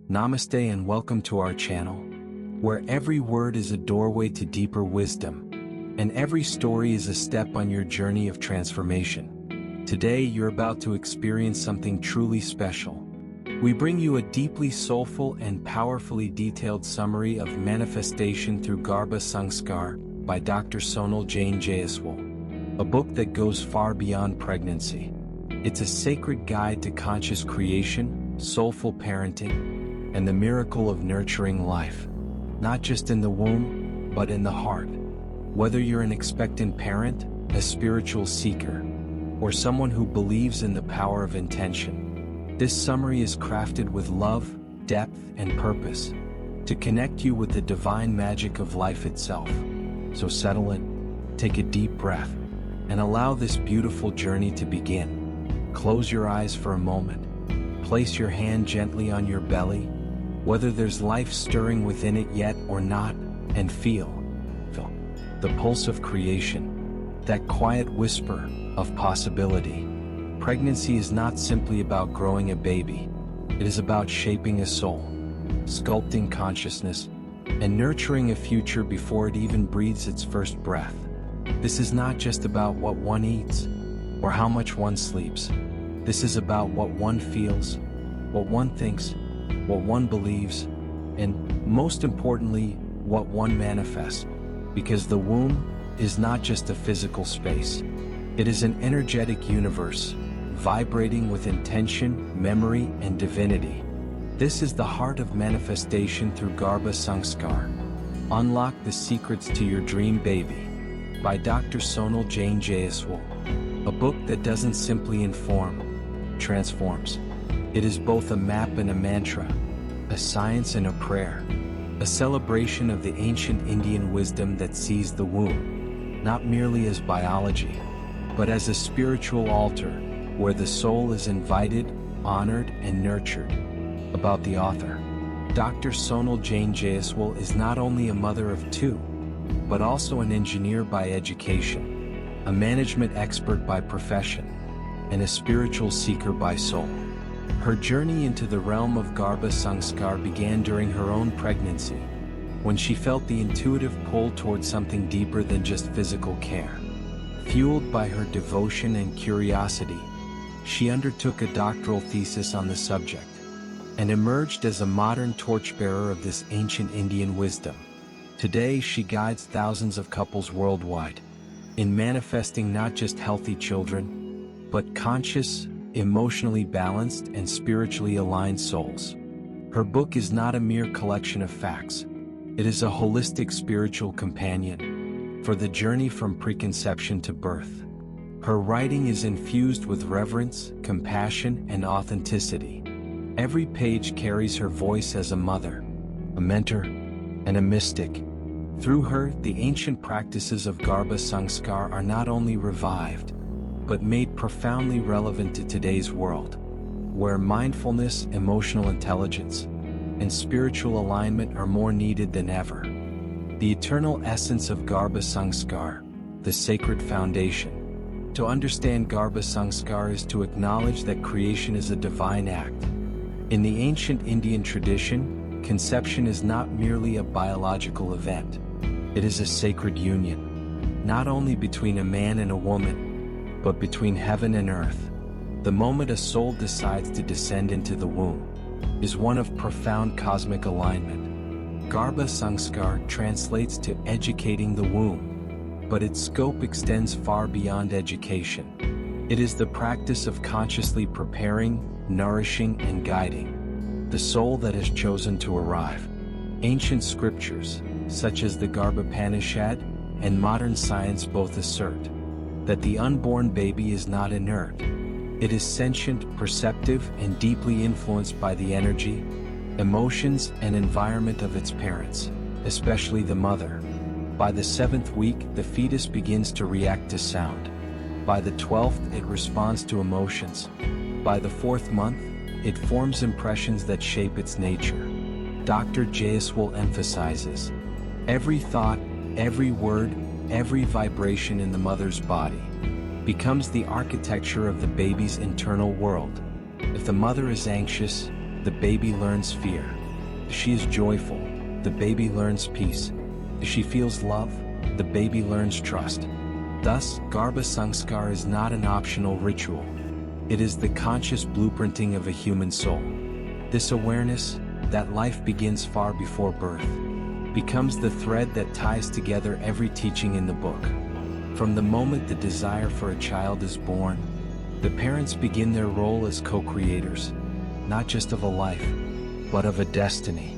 Namaste and welcome to our channel, where every word is a doorway to deeper wisdom, and every story is a step on your journey of transformation. Today you're about to experience something truly special. We bring you a deeply soulful and powerfully detailed summary of Manifestation through GARBH Sanskar by Dr. Sonal Jain Jaiswal, a book that goes far beyond pregnancy. It's a sacred guide to conscious creation, soulful parenting, and the miracle of nurturing life, not just in the womb, but in the heart. Whether you're an expectant parent, a spiritual seeker, or someone who believes in the power of intention, this summary is crafted with love, depth, and purpose to connect you with the divine magic of life itself. So settle in, take a deep breath, and allow this beautiful journey to begin. Close your eyes for a moment. Place your hand gently on your belly, whether there's life stirring within it yet or not, and feel the pulse of creation, that quiet whisper of possibility. Pregnancy is not simply about growing a baby. It is about shaping a soul, sculpting consciousness, and nurturing a future before it even breathes its first breath. This is not just about what one eats or how much one sleeps. This is about what one feels, what one thinks, what one believes, and most importantly, what one manifests. Because the womb is not just a physical space. It is an energetic universe, vibrating with intention, memory, and divinity. This is the heart of Manifestation through GARBH Sanskar. Unlock the secrets to your dream baby by Dr. Sonal Jain Jaiswal. A book that doesn't simply inform, transforms. It is both a map and a mantra, a science and a prayer, a celebration of the ancient Indian wisdom that sees the womb, not merely as biology, but as a spiritual altar where the soul is invited, honored, and nurtured. About the author, Dr. Sonal Jain Jaiswal is not only a mother of two, but also an engineer by education, a management expert by profession, and a spiritual seeker by soul. Her journey into the realm of GARBH Sanskar began during her own pregnancy, when she felt the intuitive pull towards something deeper than just physical care. Fueled by her devotion and curiosity, she undertook a doctoral thesis on the subject, and emerged as a modern torchbearer of this ancient Indian wisdom. Today she guides thousands of couples worldwide in manifesting not just healthy children, but conscious, emotionally balanced, and spiritually aligned souls. Her book is not a mere collection of facts. It is a holistic spiritual companion for the journey from preconception to birth. Her writing is infused with reverence, compassion, and authenticity. Every page carries her voice as a mother, a mentor, and a mystic. Through her, the ancient practices of GARBH Sanskar are not only revived, but made profoundly relevant to today's world, where mindfulness, emotional intelligence, and spiritual alignment are more needed than ever. The eternal essence of GARBH Sanskar, the sacred foundation. To understand GARBH Sanskar is to acknowledge that creation is a divine act. In the ancient Indian tradition, conception is not merely a biological event. It is a sacred union, not only between a man and a woman, but between heaven and earth. The moment a soul decides to descend into the womb is one of profound cosmic alignment. GARBH Sanskar translates to educating the womb, but its scope extends far beyond education. It is the practice of consciously preparing, nourishing, and guiding the soul that has chosen to arrive. Ancient scriptures, such as the Garbhopanishad and modern science, both assert that the unborn baby is not inert. It is sentient, perceptive, and deeply influenced by the energy, emotions, and environment of its parents, especially the mother. By the 7th week, the fetus begins to react to sound. By the 12th, it responds to emotions. By the 4th month, it forms impressions that shape its nature. Dr. Jaiswal emphasizes, every thought, every word, every vibration in the mother's body becomes the architecture of the baby's internal world. If the mother is anxious, the baby learns fear. She is joyful, the baby learns peace. She feels love, the baby learns trust. Thus, GARBH SANSKAR is not an optional ritual. It is the conscious blueprinting of a human soul. This awareness, that life begins far before birth, becomes the thread that ties together every teaching in the book. From the moment the desire for a child is born, the parents begin their role as co-creators, not just of a life, but of a destiny.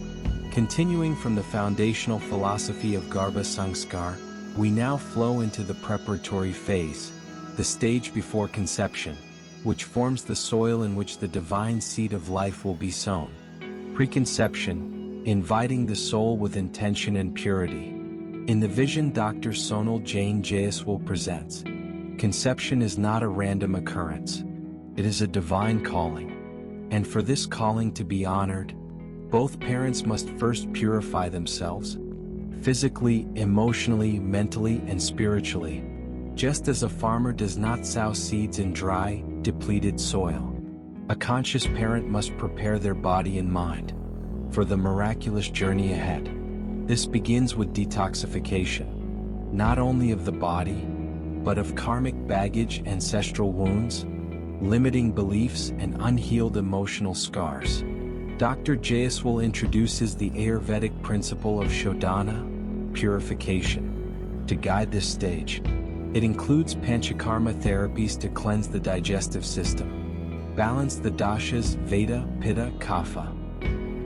Continuing from the foundational philosophy of GARBH SANSKAR, we now flow into the preparatory phase, the stage before conception, which forms the soil in which the divine seed of life will be sown. Preconception, inviting the soul with intention and purity. In the vision Dr. Sonal Jain Jaiswal presents, conception is not a random occurrence. It is a divine calling. And for this calling to be honored, both parents must first purify themselves, physically, emotionally, mentally, and spiritually, just as a farmer does not sow seeds in dry, depleted soil. A conscious parent must prepare their body and mind for the miraculous journey ahead. This begins with detoxification, not only of the body, but of karmic baggage, ancestral wounds, limiting beliefs, and unhealed emotional scars. Dr. Jaiswal introduces the Ayurvedic principle of Shodhana, purification, to guide this stage. It includes panchakarma therapies to cleanse the digestive system, balance the dashas Vata, Pitta, Kapha,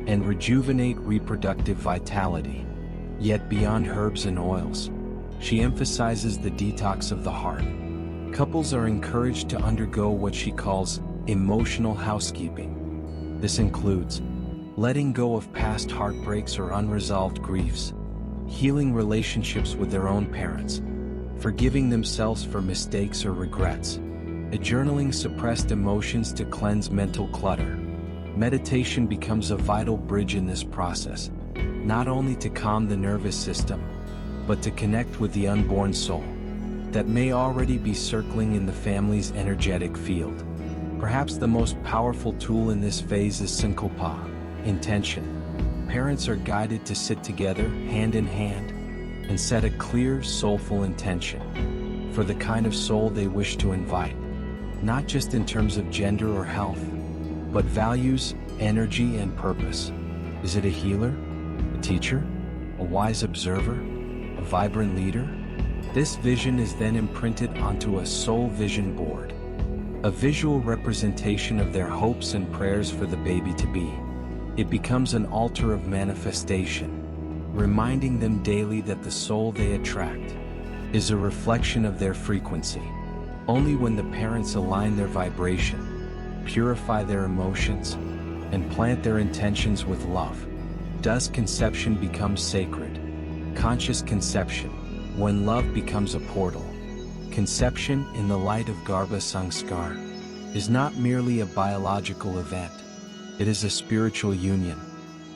and rejuvenate reproductive vitality. Yet beyond herbs and oils, she emphasizes the detox of the heart. Couples are encouraged to undergo what she calls emotional housekeeping. This includes letting go of past heartbreaks or unresolved griefs, healing relationships with their own parents, forgiving themselves for mistakes or regrets, journaling suppressed emotions to cleanse mental clutter. Meditation becomes a vital bridge in this process, not only to calm the nervous system, but to connect with the unborn soul that may already be circling in the family's energetic field. Perhaps the most powerful tool in this phase is sankalpa, intention. Parents are guided to sit together, hand in hand, and set a clear, soulful intention for the kind of soul they wish to invite, not just in terms of gender or health, but values, energy, and purpose. Is it a healer, a teacher, a wise observer, a vibrant leader? This vision is then imprinted onto a soul vision board, a visual representation of their hopes and prayers for the baby to be. It becomes an altar of manifestation, reminding them daily that the soul they attract is a reflection of their frequency. Only when the parents align their vibration, purify their emotions, and plant their intentions with love, does conception become sacred. Conscious conception, when love becomes a portal. Conception, in the light of GARBH SANSKAR, is not merely a biological event. It is a spiritual union,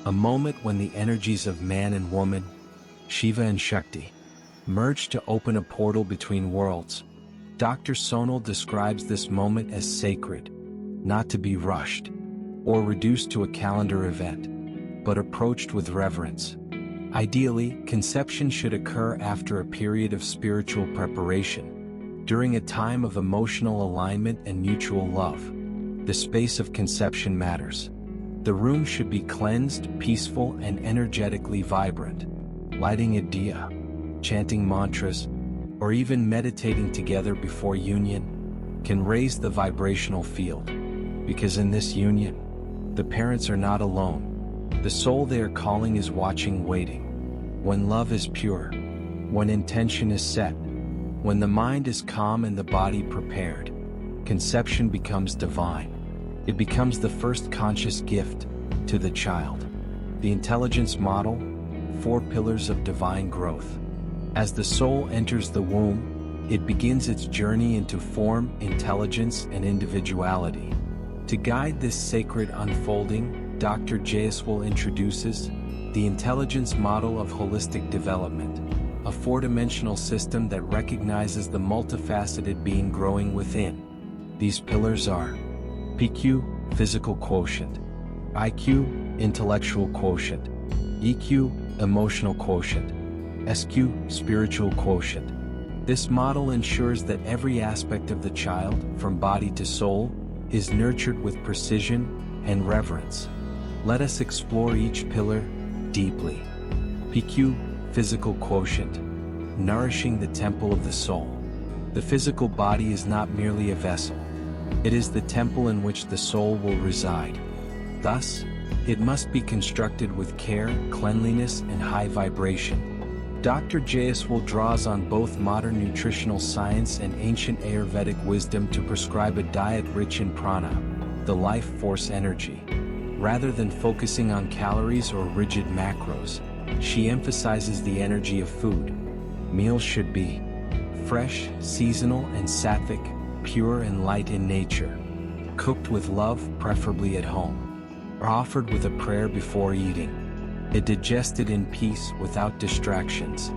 a moment when the energies of man and woman, Shiva and Shakti, merge to open a portal between worlds. Dr. Sonal describes this moment as sacred, not to be rushed or reduced to a calendar event, but approached with reverence. Ideally, conception should occur after a period of spiritual preparation, during a time of emotional alignment and mutual love. The space of conception matters. The room should be cleansed, peaceful, and energetically vibrant. Lighting a diya, chanting mantras, or even meditating together before union can raise the vibrational field, because in this union, the parents are not alone. The soul they are calling is watching, waiting. When love is pure, when intention is set, when the mind is calm and the body prepared, conception becomes divine. It becomes the first conscious gift to the child. The intelligence model, 4 pillars of divine growth. As the soul enters the womb, it begins its journey into form, intelligence, and individuality. To guide this sacred unfolding, Dr. Jaiswal introduces the intelligence model of holistic development, a 4-dimensional system that recognizes the multifaceted being growing within. These pillars are PQ, physical quotient; IQ, intellectual quotient. EQ, emotional quotient. SQ, spiritual quotient. This model ensures that every aspect of the child, from body to soul, is nurtured with precision and reverence. Let us explore each pillar deeply. PQ, physical quotient. Nourishing the temple of the soul. The physical body is not merely a vessel. It is the temple in which the soul will reside. Thus, it must be constructed with care, cleanliness, and high vibration. Dr. Jayaswal draws on both modern nutritional science and ancient Ayurvedic wisdom to prescribe a diet rich in prana, the life force energy. Rather than focusing on calories or rigid macros, she emphasizes the energy of food. Meals should be fresh, seasonal, and sattvic, pure and light in nature, cooked with love, preferably at home, or offered with a prayer before eating, and digested in peace without distractions.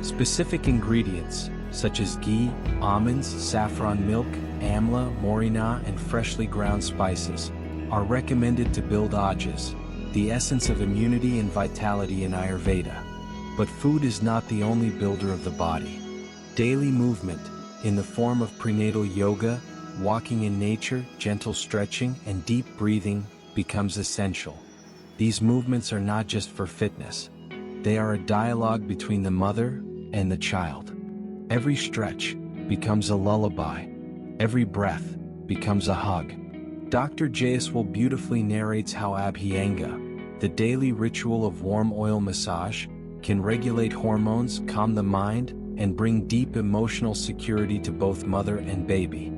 Specific ingredients, such as ghee, almonds, saffron milk, amla, morina, and freshly ground spices, are recommended to build ojas, the essence of immunity and vitality in Ayurveda. But food is not the only builder of the body. Daily movement, in the form of prenatal yoga, walking in nature, gentle stretching, and deep breathing, becomes essential. These movements are not just for fitness. They are a dialogue between the mother and the child. Every stretch becomes a lullaby. Every breath becomes a hug. Dr. Jayaswal beautifully narrates how Abhyanga, the daily ritual of warm oil massage, can regulate hormones, calm the mind, and bring deep emotional security to both mother and baby.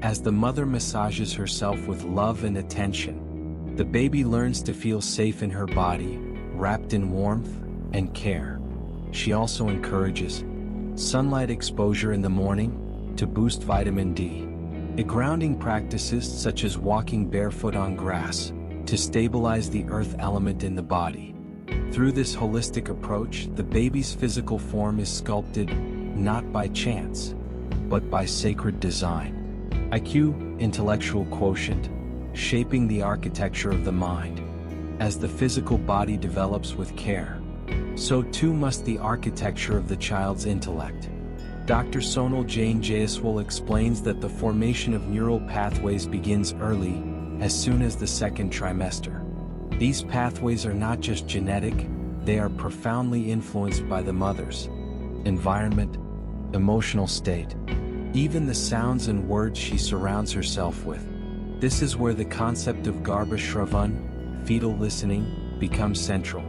As the mother massages herself with love and attention, the baby learns to feel safe in her body, wrapped in warmth and care. She also encourages sunlight exposure in the morning to boost vitamin D. Grounding practices such as walking barefoot on grass to stabilize the earth element in the body. Through this holistic approach, the baby's physical form is sculpted not by chance, but by sacred design. IQ, intellectual quotient, shaping the architecture of the mind. As the physical body develops with care, so too must the architecture of the child's intellect. Dr. Sonal Jain Jayaswal explains that the formation of neural pathways begins early, as soon as the second trimester. These pathways are not just genetic, they are profoundly influenced by the mother's environment, emotional state, even the sounds and words she surrounds herself with. This is where the concept of GARBH Shravan, fetal listening, becomes central.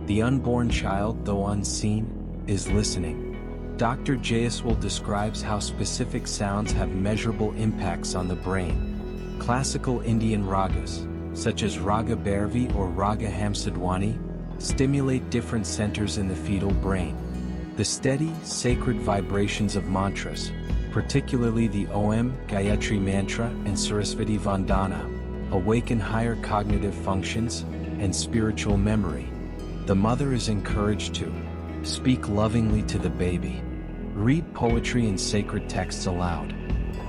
The unborn child, though unseen, is listening. Dr. Jayaswal describes how specific sounds have measurable impacts on the brain. Classical Indian ragas, such as Raga Bhairavi or Raga Hamsadwani, stimulate different centers in the fetal brain. The steady, sacred vibrations of mantras, particularly the Om, Gayatri Mantra, and Saraswati Vandana, awaken higher cognitive functions and spiritual memory. The mother is encouraged to speak lovingly to the baby, read poetry and sacred texts aloud,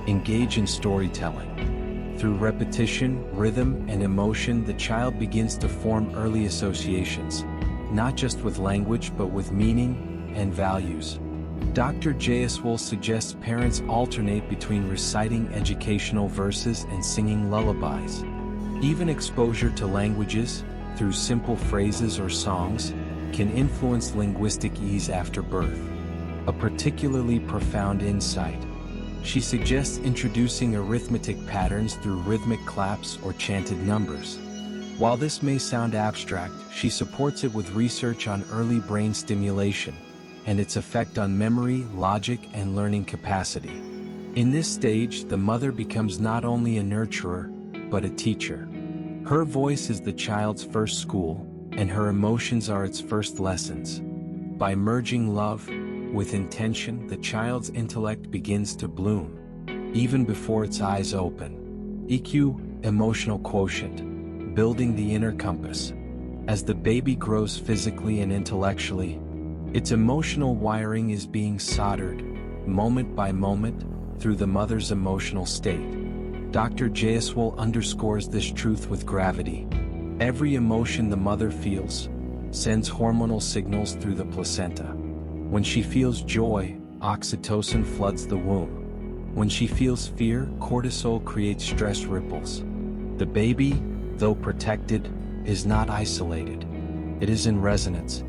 engage in storytelling. Through repetition, rhythm, and emotion, the child begins to form early associations, not just with language but with meaning and values. Dr. Jayaswal suggests parents alternate between reciting educational verses and singing lullabies. Even exposure to languages, through simple phrases or songs, can influence linguistic ease after birth. A particularly profound insight. She suggests introducing arithmetic patterns through rhythmic claps or chanted numbers. While this may sound abstract, she supports it with research on early brain stimulation and its effect on memory, logic, and learning capacity. In this stage, the mother becomes not only a nurturer, but a teacher. Her voice is the child's first school, and her emotions are its first lessons. By merging love with intention, the child's intellect begins to bloom, even before its eyes open. EQ, emotional quotient, building the inner compass. As the baby grows physically and intellectually, its emotional wiring is being soldered, moment by moment, through the mother's emotional state. Dr. Jayaswal underscores this truth with gravity. Every emotion the mother feels sends hormonal signals through the placenta. When she feels joy, oxytocin floods the womb. When she feels fear, cortisol creates stress ripples. The baby, though protected, is not isolated. It is in resonance.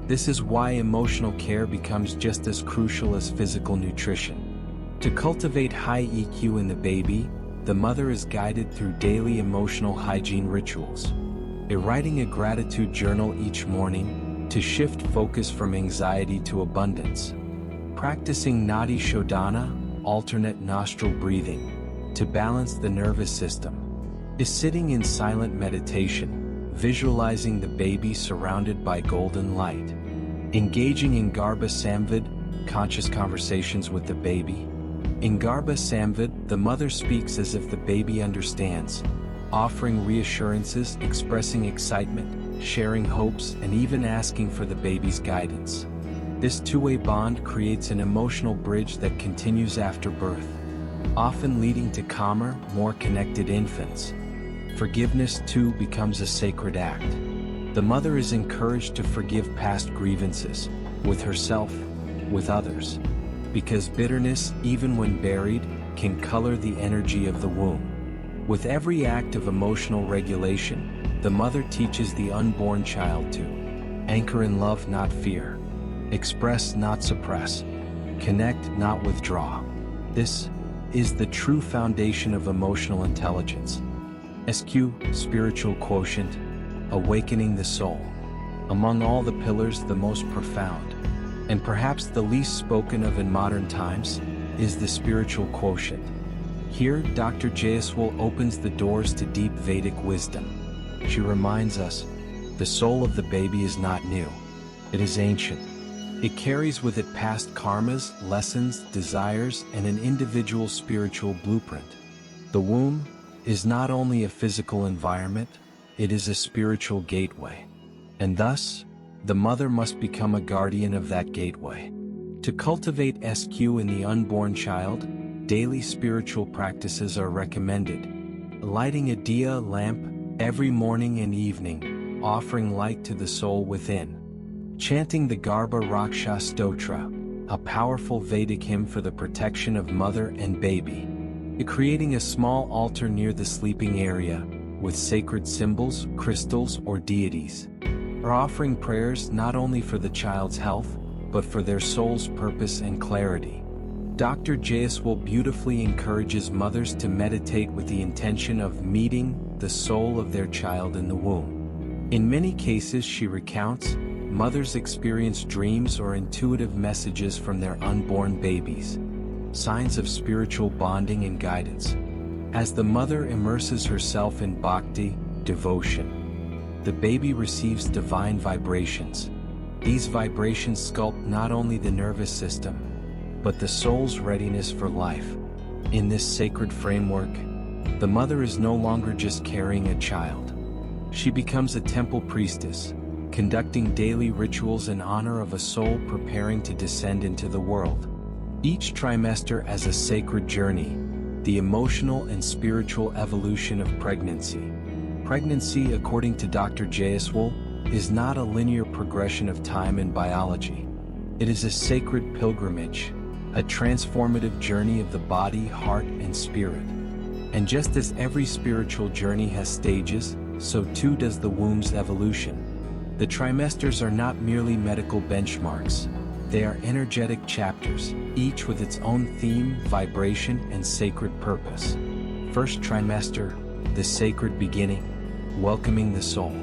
This is why emotional care becomes just as crucial as physical nutrition. To cultivate high EQ in the baby, the mother is guided through daily emotional hygiene rituals. Writing a gratitude journal each morning to shift focus from anxiety to abundance. Practicing Nadi Shodhana, alternate nostril breathing, to balance the nervous system. Is sitting in silent meditation, visualizing the baby surrounded by golden light. Engaging in GARBH Samvad, conscious conversations with the baby. In GARBH Samvad, the mother speaks as if the baby understands, offering reassurances, expressing excitement, sharing hopes, and even asking for the baby's guidance. This two-way bond creates an emotional bridge that continues after birth, often leading to calmer, more connected infants. Forgiveness, too, becomes a sacred act. The mother is encouraged to forgive past grievances, with herself, with others, because bitterness, even when buried, can color the energy of the womb. With every act of emotional regulation, the mother teaches the unborn child to anchor in love, not fear, express, not suppress, connect, not withdraw. This is the true foundation of emotional intelligence. SQ, spiritual quotient, awakening the soul. Among all the pillars, the most profound, and perhaps the least spoken of in modern times, is the spiritual quotient. Here, Dr. Jaiswal opens the doors to deep Vedic wisdom. She reminds us, the soul of the baby is not new. It is ancient. It carries with it past karmas, lessons, desires, and an individual spiritual blueprint. The womb is not only a physical environment, it is a spiritual gateway. And thus, the mother must become a guardian of that gateway. To cultivate SQ in the unborn child, daily spiritual practices are recommended. Lighting a diya lamp every morning and evening, offering light to the soul within. Chanting the GARBH Stotra, a powerful Vedic hymn for the protection of mother and baby. Creating a small altar near the sleeping area, with sacred symbols, crystals, or deities. Or offering prayers not only for the child's health, but for their soul's purpose and clarity. Dr. Jaiswal beautifully encourages mothers to meditate with the intention of meeting the soul of their child in the womb. In many cases, she recounts, mothers experience dreams or intuitive messages from their unborn babies, signs of spiritual bonding and guidance. As the mother immerses herself in bhakti, devotion, the baby receives divine vibrations. These vibrations sculpt not only the nervous system, but the soul's readiness for life. In this sacred framework, the mother is no longer just carrying a child. She becomes a temple priestess, conducting daily rituals in honor of a soul preparing to descend into the world. Each trimester as a sacred journey, the emotional and spiritual evolution of pregnancy. Pregnancy, according to Dr. Jaiswal, is not a linear progression of time in biology. It is a sacred pilgrimage, a transformative journey of the body, heart, and spirit. And just as every spiritual journey has stages, so too does the womb's evolution. The trimesters are not merely medical benchmarks. They are energetic chapters, each with its own theme, vibration, and sacred purpose. First trimester, the sacred beginning, welcoming the soul.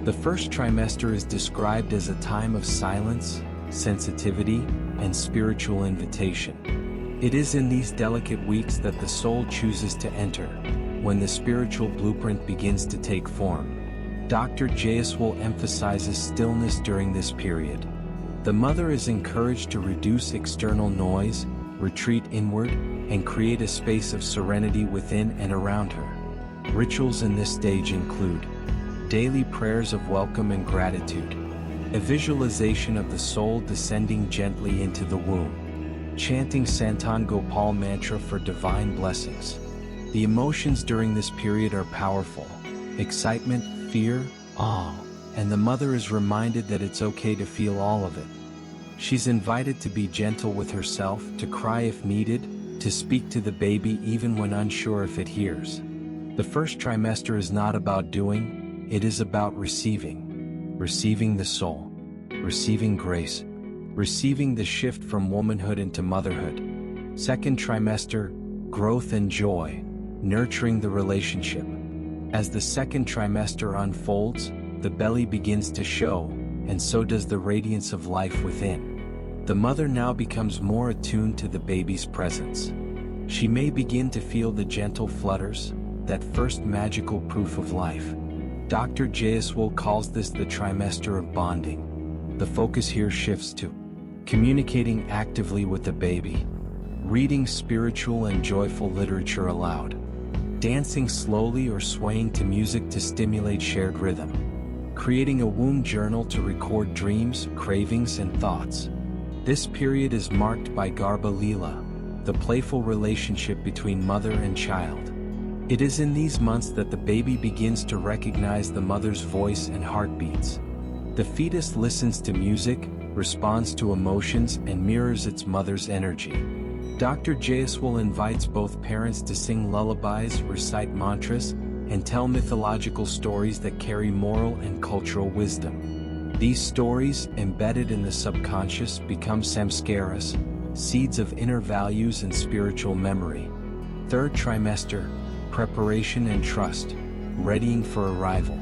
The first trimester is described as a time of silence, sensitivity, and spiritual invitation. It is in these delicate weeks that the soul chooses to enter, when the spiritual blueprint begins to take form. Dr. Jaiswal emphasizes stillness during this period. The mother is encouraged to reduce external noise, retreat inward, and create a space of serenity within and around her. Rituals in this stage include daily prayers of welcome and gratitude, a visualization of the soul descending gently into the womb, chanting Santan Gopal mantra for divine blessings. The emotions during this period are powerful: excitement, fear, awe, and the mother is reminded that it's okay to feel all of it. She's invited to be gentle with herself, to cry if needed, to speak to the baby even when unsure if it hears. The first trimester is not about doing, it is about receiving. Receiving the soul, receiving grace, receiving the shift from womanhood into motherhood. Second trimester, growth and joy, nurturing the relationship. As the second trimester unfolds, the belly begins to show, and so does the radiance of life within. The mother now becomes more attuned to the baby's presence. She may begin to feel the gentle flutters, that first magical proof of life. Dr. Jaiswal calls this the trimester of bonding. The focus here shifts to communicating actively with the baby, reading spiritual and joyful literature aloud, dancing slowly or swaying to music to stimulate shared rhythm, creating a womb journal to record dreams, cravings, and thoughts. This period is marked by Garbha Leela, the playful relationship between mother and child. It is in these months that the baby begins to recognize the mother's voice and heartbeats. The fetus listens to music, responds to emotions, and mirrors its mother's energy. Dr. Jaiswal invites both parents to sing lullabies, recite mantras, and tell mythological stories that carry moral and cultural wisdom. These stories, embedded in the subconscious, become samskaras, seeds of inner values and spiritual memory. Third trimester, preparation and trust, readying for arrival.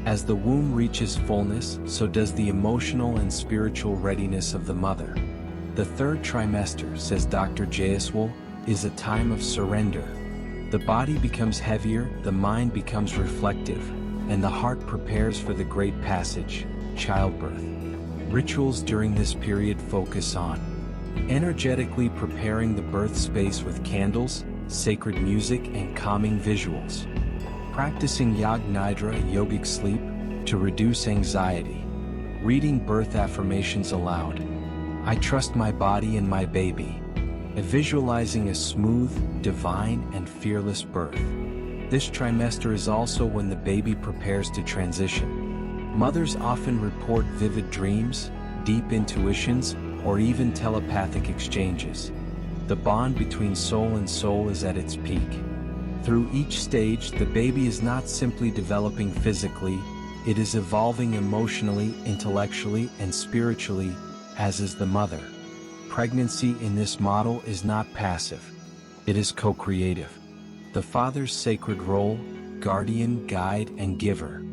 As the womb reaches fullness, so does the emotional and spiritual readiness of the mother. The third trimester, says Dr. Jaiswal, is a time of surrender. The body becomes heavier, the mind becomes reflective, and the heart prepares for the great passage, childbirth. Rituals during this period focus on energetically preparing the birth space with candles, sacred music, and calming visuals. Practicing Yag Nidra, yogic sleep, to reduce anxiety. Reading birth affirmations aloud. I trust my body and my baby. Visualizing a smooth, divine, and fearless birth. This trimester is also when the baby prepares to transition. Mothers often report vivid dreams, deep intuitions, or even telepathic exchanges. The bond between soul and soul is at its peak. Through each stage, the baby is not simply developing physically, it is evolving emotionally, intellectually, and spiritually, as is the mother. Pregnancy in this model is not passive. It is co-creative. The father's sacred role, guardian, guide, and giver.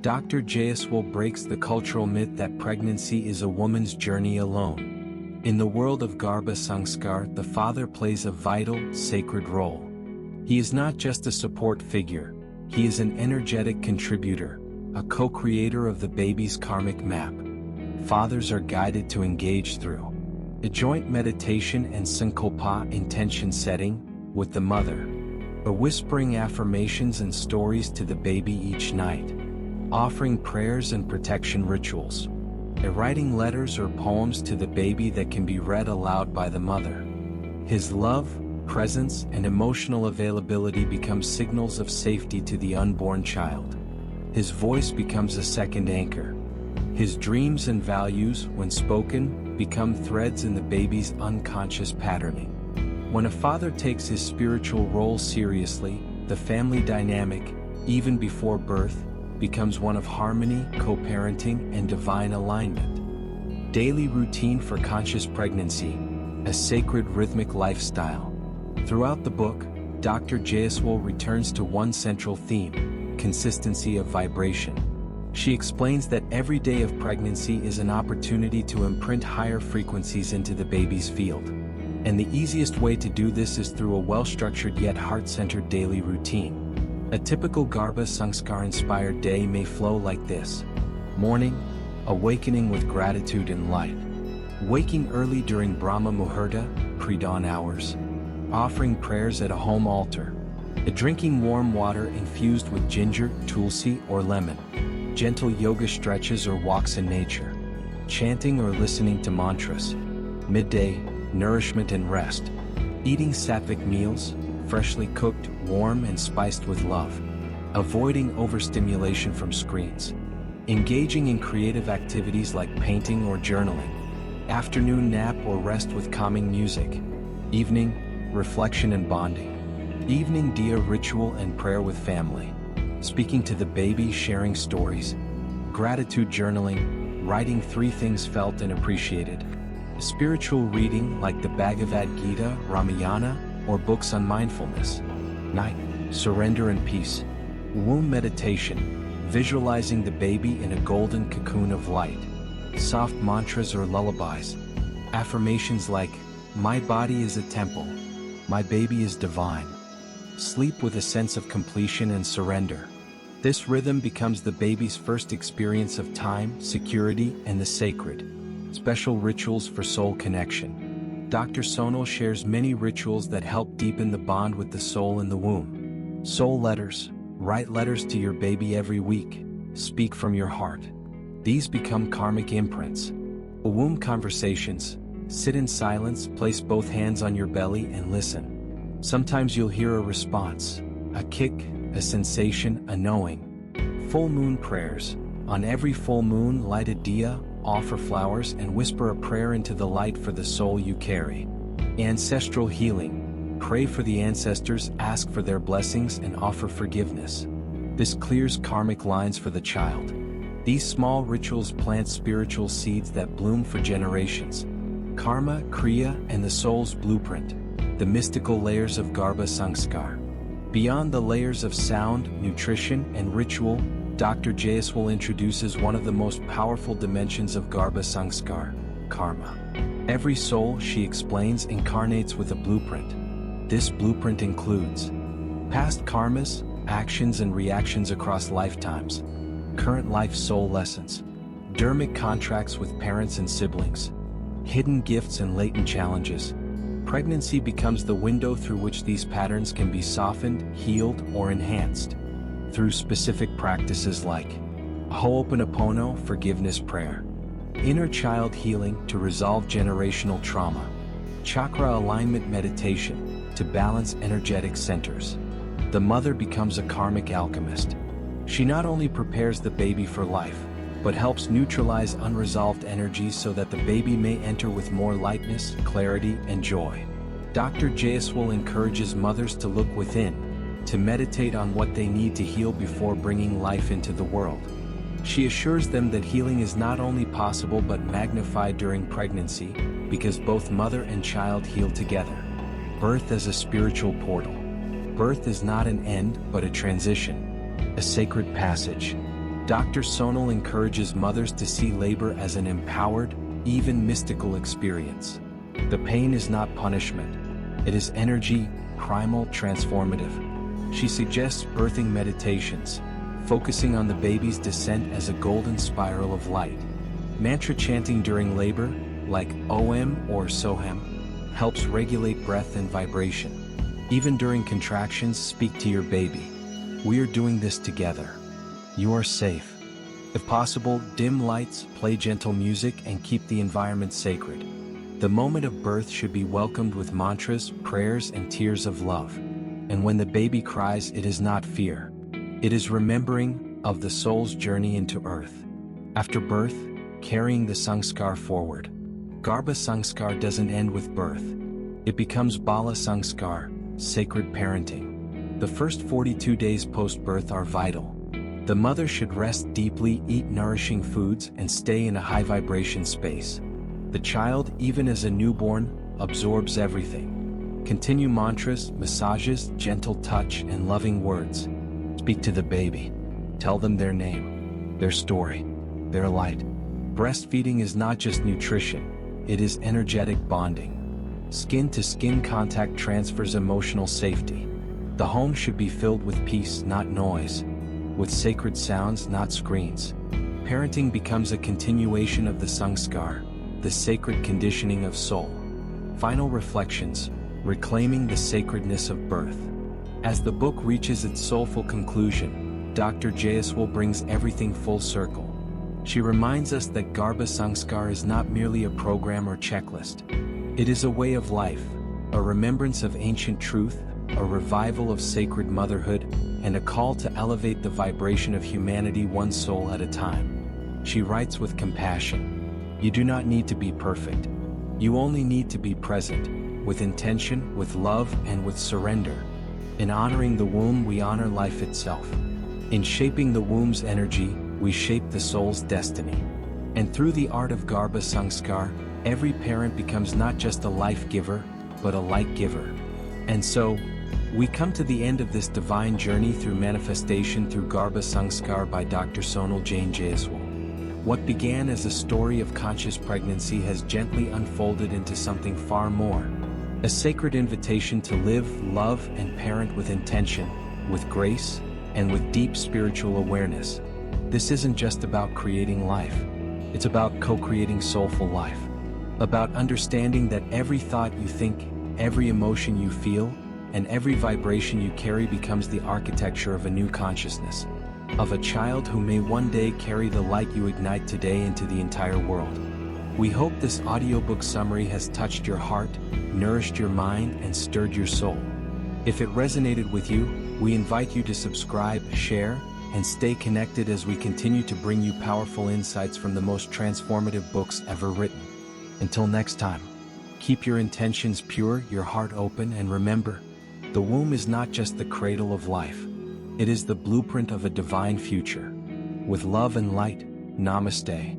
Dr. Jaiswal breaks the cultural myth that pregnancy is a woman's journey alone. In the world of GARBH SANSKAR, the father plays a vital, sacred role. He is not just a support figure, he is an energetic contributor, a co-creator of the baby's karmic map. Fathers are guided to engage through a joint meditation and sankalpa, intention setting, with the mother, a whispering affirmations and stories to the baby each night, offering prayers and protection rituals, writing letters or poems to the baby that can be read aloud by the mother. His love, presence, and emotional availability become signals of safety to the unborn child. His voice becomes a second anchor. His dreams and values, when spoken, become threads in the baby's unconscious patterning. When a father takes his spiritual role seriously, the family dynamic, even before birth, becomes one of harmony, co-parenting, and divine alignment. Daily routine for conscious pregnancy, a sacred rhythmic lifestyle. Throughout the book, Dr. Jaiswal returns to one central theme: consistency of vibration. She explains that every day of pregnancy is an opportunity to imprint higher frequencies into the baby's field. And the easiest way to do this is through a well-structured yet heart-centered daily routine. A typical GARBH SANSKAR-inspired day may flow like this. Morning, awakening with gratitude and light. Waking early during Brahma Muhurta, pre-dawn hours. Offering prayers at a home altar. Drinking warm water infused with ginger, tulsi, or lemon. Gentle yoga stretches or walks in nature. Chanting or listening to mantras. Midday, nourishment and rest. Eating sattvic meals, freshly cooked, warm, and spiced with love. avoiding overstimulation from screens, engaging in creative activities like painting or journaling, afternoon nap or rest with calming music, evening, reflection and bonding, evening dia ritual and prayer with family, speaking to the baby, sharing stories, gratitude journaling, writing 3 things felt and appreciated, spiritual reading like the Bhagavad Gita, Ramayana, or books on mindfulness, night, surrender and peace, womb meditation, visualizing the baby in a golden cocoon of light, soft mantras or lullabies, affirmations like, my body is a temple, my baby is divine, sleep with a sense of completion and surrender. This rhythm becomes the baby's first experience of time, security, and the sacred. Special rituals for soul connection. Dr. Sonal shares many rituals that help deepen the bond with the soul in the womb. Soul letters. Write letters to your baby every week. Speak from your heart. These become karmic imprints. Womb conversations. Sit in silence, place both hands on your belly and listen. Sometimes you'll hear a response, a kick, a sensation, a knowing. Full moon prayers. On every full moon, light a diya, offer flowers, and whisper a prayer into the light for the soul you carry. Ancestral healing. Pray for the ancestors, ask for their blessings, and offer forgiveness. This clears karmic lines for the child. These small rituals plant spiritual seeds that bloom for generations. Karma, Kriya, and the soul's blueprint. The mystical layers of GARBH Sanskar. Beyond the layers of sound, nutrition, and ritual, Dr. Jaiswal introduces one of the most powerful dimensions of GARBH Sanskar, karma. Every soul, she explains, incarnates with a blueprint. This blueprint includes past karmas, actions and reactions across lifetimes, current life soul lessons, dharmic contracts with parents and siblings, hidden gifts and latent challenges. Pregnancy becomes the window through which these patterns can be softened, healed, or enhanced. Through specific practices like Ho'oponopono, forgiveness prayer, inner child healing to resolve generational trauma, chakra alignment meditation to balance energetic centers. The mother becomes a karmic alchemist. She not only prepares the baby for life, but helps neutralize unresolved energies so that the baby may enter with more lightness, clarity, and joy. Dr. Jaiswal encourages mothers to look within, to meditate on what they need to heal before bringing life into the world. She assures them that healing is not only possible but magnified during pregnancy, because both mother and child heal together. Birth as a spiritual portal. Birth is not an end, but a transition, a sacred passage. Dr. Sonal encourages mothers to see labor as an empowered, even mystical experience. The pain is not punishment. It is energy, primal, transformative. She suggests birthing meditations, focusing on the baby's descent as a golden spiral of light. Mantra chanting during labor, like Om or Soham, helps regulate breath and vibration. Even during contractions, speak to your baby. We are doing this together. You are safe. If possible, dim lights, play gentle music, and keep the environment sacred. The moment of birth should be welcomed with mantras, prayers, and tears of love. And when the baby cries, it is not fear. It is remembering of the soul's journey into earth. After birth, carrying the sanskar forward. GARBH Sanskar doesn't end with birth. It becomes Bala Sanskar, sacred parenting. The first 42 days post-birth are vital. The mother should rest deeply, eat nourishing foods, and stay in a high vibration space. The child, even as a newborn, absorbs everything. Continue mantras, massages, gentle touch, and loving words. Speak to the baby. Tell them their name, their story, their light. Breastfeeding is not just nutrition, it is energetic bonding. Skin-to-skin contact transfers emotional safety. The home should be filled with peace, not noise. With sacred sounds, not screens. Parenting becomes a continuation of the sanskar, the sacred conditioning of soul. Final reflections, reclaiming the sacredness of birth. As the book reaches its soulful conclusion, Dr. Jaiswal brings everything full circle. She reminds us that GARBH Sanskar is not merely a program or checklist. It is a way of life, a remembrance of ancient truth, a revival of sacred motherhood, and a call to elevate the vibration of humanity one soul at a time. She writes with compassion, "You do not need to be perfect. You only need to be present, with intention, with love, and with surrender. In honoring the womb, we honor life itself. In shaping the womb's energy, we shape the soul's destiny. And through the art of GARBH SANSKAR, every parent becomes not just a life giver, but a light giver." And so, we come to the end of this divine journey through manifestation through GARBH SANSKAR by Dr. Sonal Jane Jaiswal. What began as a story of conscious pregnancy has gently unfolded into something far more. A sacred invitation to live, love, and parent with intention, with grace, and with deep spiritual awareness. This isn't just about creating life. It's about co-creating soulful life. About understanding that every thought you think, every emotion you feel, and every vibration you carry becomes the architecture of a new consciousness. Of a child who may one day carry the light you ignite today into the entire world. We hope this audiobook summary has touched your heart, nourished your mind, and stirred your soul. If it resonated with you, we invite you to subscribe, share, and stay connected as we continue to bring you powerful insights from the most transformative books ever written. Until next time, keep your intentions pure, your heart open, and remember, the womb is not just the cradle of life. It is the blueprint of a divine future. With love and light, Namaste.